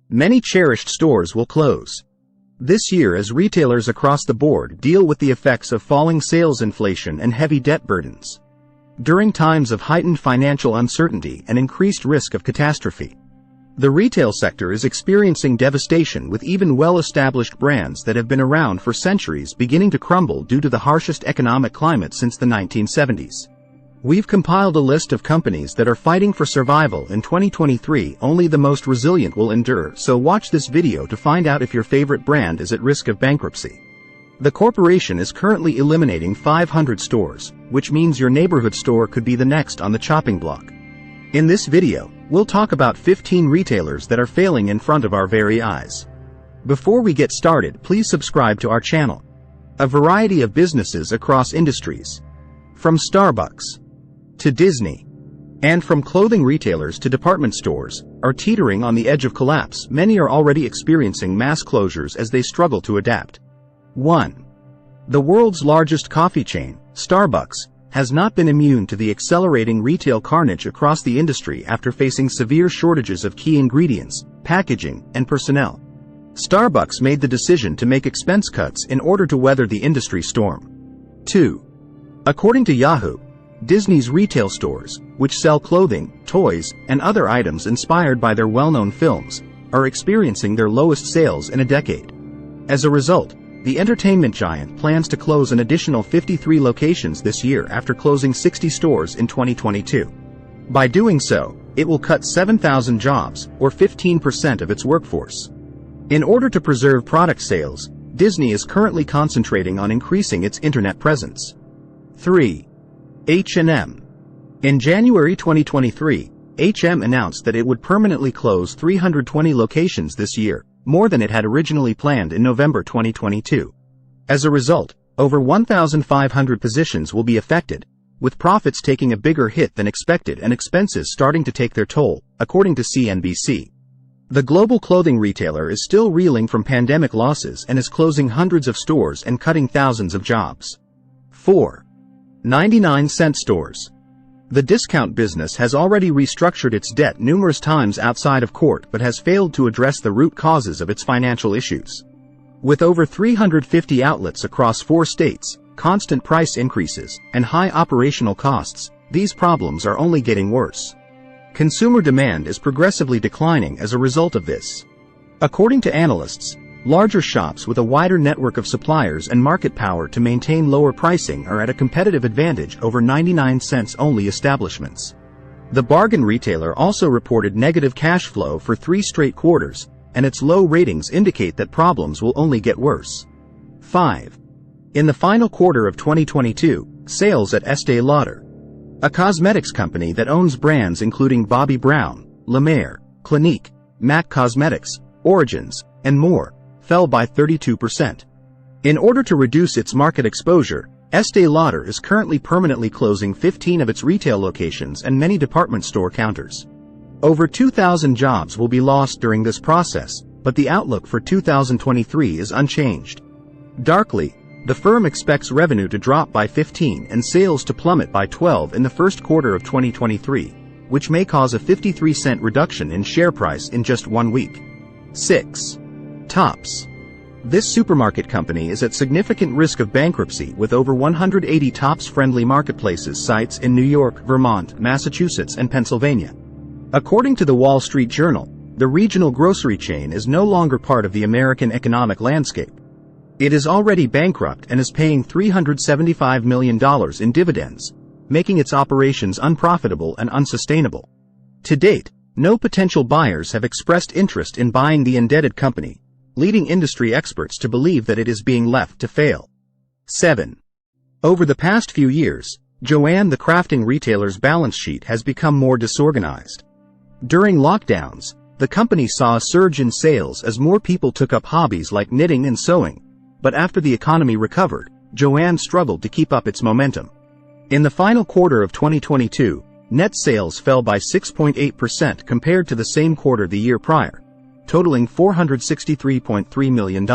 Many Cherished stores will close this year as retailers across the board deal with the effects of falling sales inflation and heavy debt burdens. During times of heightened financial uncertainty and increased risk of catastrophe, the retail sector is experiencing devastation, with even well-established brands that have been around for centuries beginning to crumble due to the harshest economic climate since the 1970s. We've compiled a list of companies that are fighting for survival in 2023. Only the most resilient will endure, so watch this video to find out if your favorite brand is at risk of bankruptcy. The corporation is currently eliminating 500 stores, which means your neighborhood store could be the next on the chopping block. In this video, we'll talk about 15 retailers that are failing in front of our very eyes. Before we get started, please subscribe to our channel. A variety of businesses across industries, from Starbucks to Disney, and from clothing retailers to department stores, are teetering on the edge of collapse. Many are already experiencing mass closures as they struggle to adapt. 1. The world's largest coffee chain, Starbucks, has not been immune to the accelerating retail carnage across the industry after facing severe shortages of key ingredients, packaging, and personnel. Starbucks made the decision to make expense cuts in order to weather the industry storm. 2. According to Yahoo, Disney's retail stores, which sell clothing, toys, and other items inspired by their well-known films, are experiencing their lowest sales in a decade. As a result, the entertainment giant plans to close an additional 53 locations this year after closing 60 stores in 2022. By doing so, it will cut 7,000 jobs, or 15% of its workforce. In order to preserve product sales, Disney is currently concentrating on increasing its internet presence. 3. H&M. In January 2023, H&M announced that it would permanently close 320 locations this year, more than it had originally planned in November 2022. As a result, over 1,500 positions will be affected, with profits taking a bigger hit than expected and expenses starting to take their toll, according to CNBC. The global clothing retailer is still reeling from pandemic losses and is closing hundreds of stores and cutting thousands of jobs. 4. 99-cent stores. The discount business has already restructured its debt numerous times outside of court but has failed to address the root causes of its financial issues. With over 350 outlets across 4 states, constant price increases, and high operational costs, these problems are only getting worse. Consumer demand is progressively declining as a result of this. According to analysts, larger shops with a wider network of suppliers and market power to maintain lower pricing are at a competitive advantage over 99-cents-only establishments. The bargain retailer also reported negative cash flow for 3 straight quarters, and its low ratings indicate that problems will only get worse. 5. In the final quarter of 2022, sales at Estée Lauder, a cosmetics company that owns brands including Bobbi Brown, La Mer, Clinique, MAC Cosmetics, Origins, and more, fell by 32%. In order to reduce its market exposure, Estée Lauder is currently permanently closing 15 of its retail locations and many department store counters. Over 2,000 jobs will be lost during this process, but the outlook for 2023 is unchanged. Darkly, the firm expects revenue to drop by 15 and sales to plummet by 12 in the first quarter of 2023, which may cause a 53-cent reduction in share price in just 1 week. 6. Tops. This supermarket company is at significant risk of bankruptcy with over 180 Tops-friendly marketplaces sites in New York, Vermont, Massachusetts, and Pennsylvania. According to the Wall Street Journal, the regional grocery chain is no longer part of the American economic landscape. It is already bankrupt and is paying $375 million in dividends, making its operations unprofitable and unsustainable. To date, no potential buyers have expressed interest in buying the indebted company, leading industry experts to believe that it is being left to fail. 7. Over the past few years, Joann the crafting retailer's balance sheet has become more disorganized. During lockdowns, the company saw a surge in sales as more people took up hobbies like knitting and sewing, but after the economy recovered, Joann struggled to keep up its momentum. In the final quarter of 2022, net sales fell by 6.8% compared to the same quarter the year prior, totaling $463.3 million.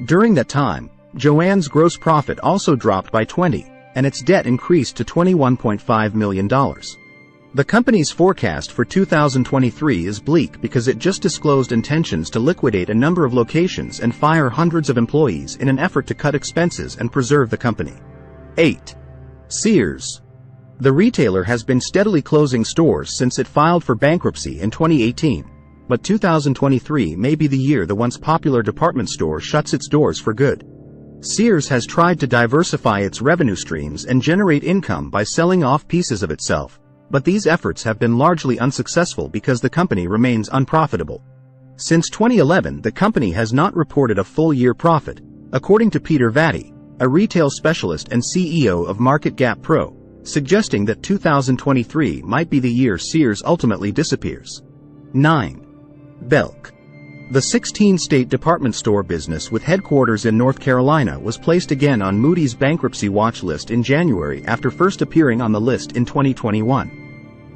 During that time, Joann's gross profit also dropped by 20%, and its debt increased to $21.5 million. The company's forecast for 2023 is bleak because it just disclosed intentions to liquidate a number of locations and fire hundreds of employees in an effort to cut expenses and preserve the company. 8. Sears. The retailer has been steadily closing stores since it filed for bankruptcy in 2018, but 2023 may be the year the once popular department store shuts its doors for good. Sears has tried to diversify its revenue streams and generate income by selling off pieces of itself, but these efforts have been largely unsuccessful because the company remains unprofitable. Since 2011, the company has not reported a full-year profit, according to Peter Vatty, a retail specialist and CEO of Market Gap Pro, suggesting that 2023 might be the year Sears ultimately disappears. 9. Belk. The 16-state department store business with headquarters in North Carolina was placed again on Moody's bankruptcy watch list in January after first appearing on the list in 2021.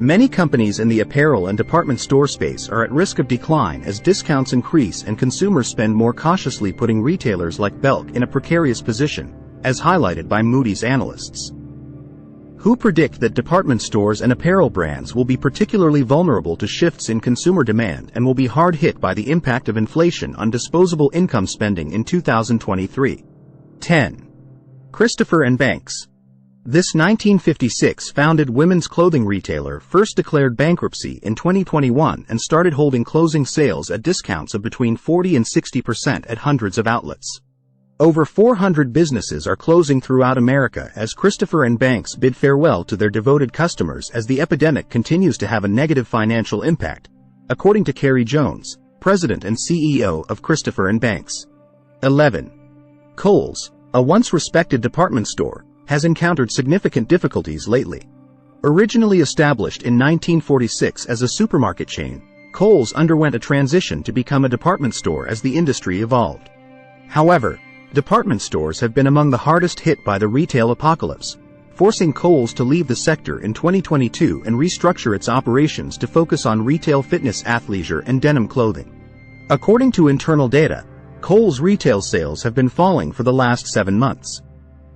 Many companies in the apparel and department store space are at risk of decline as discounts increase and consumers spend more cautiously, putting retailers like Belk in a precarious position, as highlighted by Moody's analysts, who predict that department stores and apparel brands will be particularly vulnerable to shifts in consumer demand and will be hard hit by the impact of inflation on disposable income spending in 2023. 10. Christopher & Banks. This 1956 founded women's clothing retailer first declared bankruptcy in 2021 and started holding closing sales at discounts of between 40 and 60% at hundreds of outlets. Over 400 businesses are closing throughout America as Christopher & Banks bid farewell to their devoted customers as the epidemic continues to have a negative financial impact, according to Carrie Jones, president and CEO of Christopher & Banks. 11. Kohl's, a once respected department store, has encountered significant difficulties lately. Originally established in 1946 as a supermarket chain, Kohl's underwent a transition to become a department store as the industry evolved. However, department stores have been among the hardest hit by the retail apocalypse, forcing Kohl's to leave the sector in 2022 and restructure its operations to focus on retail fitness, athleisure, and denim clothing. According to internal data, Kohl's retail sales have been falling for the last 7 months.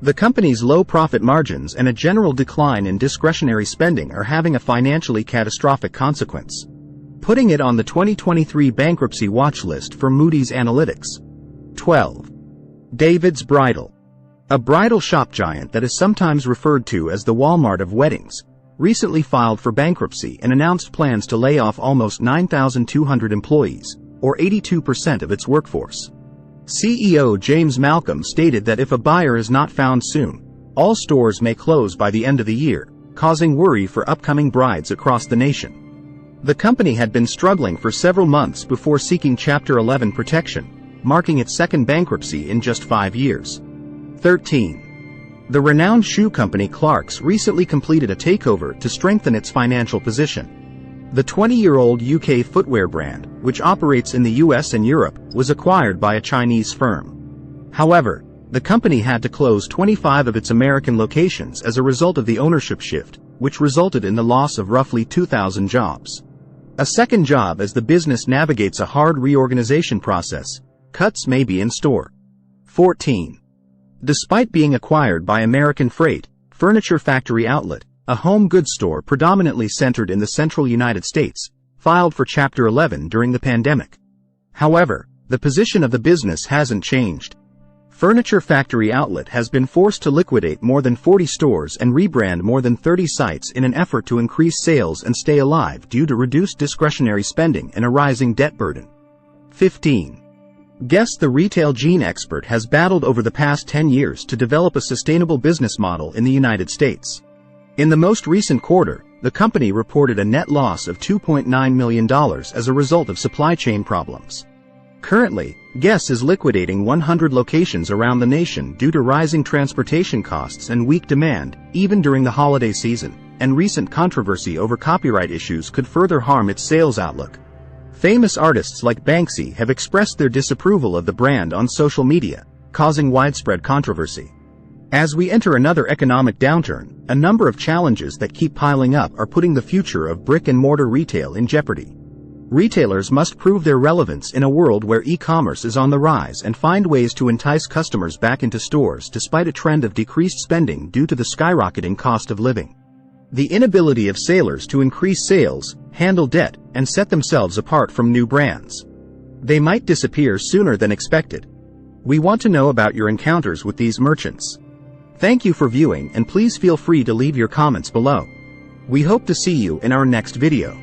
The company's low profit margins and a general decline in discretionary spending are having a financially catastrophic consequence, putting it on the 2023 bankruptcy watch list for Moody's Analytics. 12. David's Bridal. A bridal shop giant that is sometimes referred to as the Walmart of weddings, recently filed for bankruptcy and announced plans to lay off almost 9,200 employees, or 82% of its workforce. CEO James Malcolm stated that if a buyer is not found soon, all stores may close by the end of the year, causing worry for upcoming brides across the nation. The company had been struggling for several months before seeking Chapter 11 protection, marking its second bankruptcy in just 5 years. 13. The renowned shoe company Clarks recently completed a takeover to strengthen its financial position. The 20-year-old UK footwear brand, which operates in the US and Europe, was acquired by a Chinese firm. However, the company had to close 25 of its American locations as a result of the ownership shift, which resulted in the loss of roughly 2,000 jobs. A second job as the business navigates a hard reorganization process. Cuts may be in store. 14. Despite being acquired by American Freight, Furniture Factory Outlet, a home goods store predominantly centered in the central United States, filed for Chapter 11 during the pandemic. However, the position of the business hasn't changed. Furniture Factory Outlet has been forced to liquidate more than 40 stores and rebrand more than 30 sites in an effort to increase sales and stay alive due to reduced discretionary spending and a rising debt burden. 15. Guess the retail gene expert has battled over the past 10 years to develop a sustainable business model in the United States. In the most recent quarter, the company reported a net loss of $2.9 million as a result of supply chain problems. Currently, Guess is liquidating 100 locations around the nation due to rising transportation costs and weak demand, even during the holiday season, and recent controversy over copyright issues could further harm its sales outlook. Famous artists like Banksy have expressed their disapproval of the brand on social media, causing widespread controversy. As we enter another economic downturn, a number of challenges that keep piling up are putting the future of brick-and-mortar retail in jeopardy. Retailers must prove their relevance in a world where e-commerce is on the rise and find ways to entice customers back into stores despite a trend of decreased spending due to the skyrocketing cost of living. The inability of sailors to increase sales, handle debt, and set themselves apart from new brands. They might disappear sooner than expected. We want to know about your encounters with these merchants. Thank you for viewing, and please feel free to leave your comments below. We hope to see you in our next video.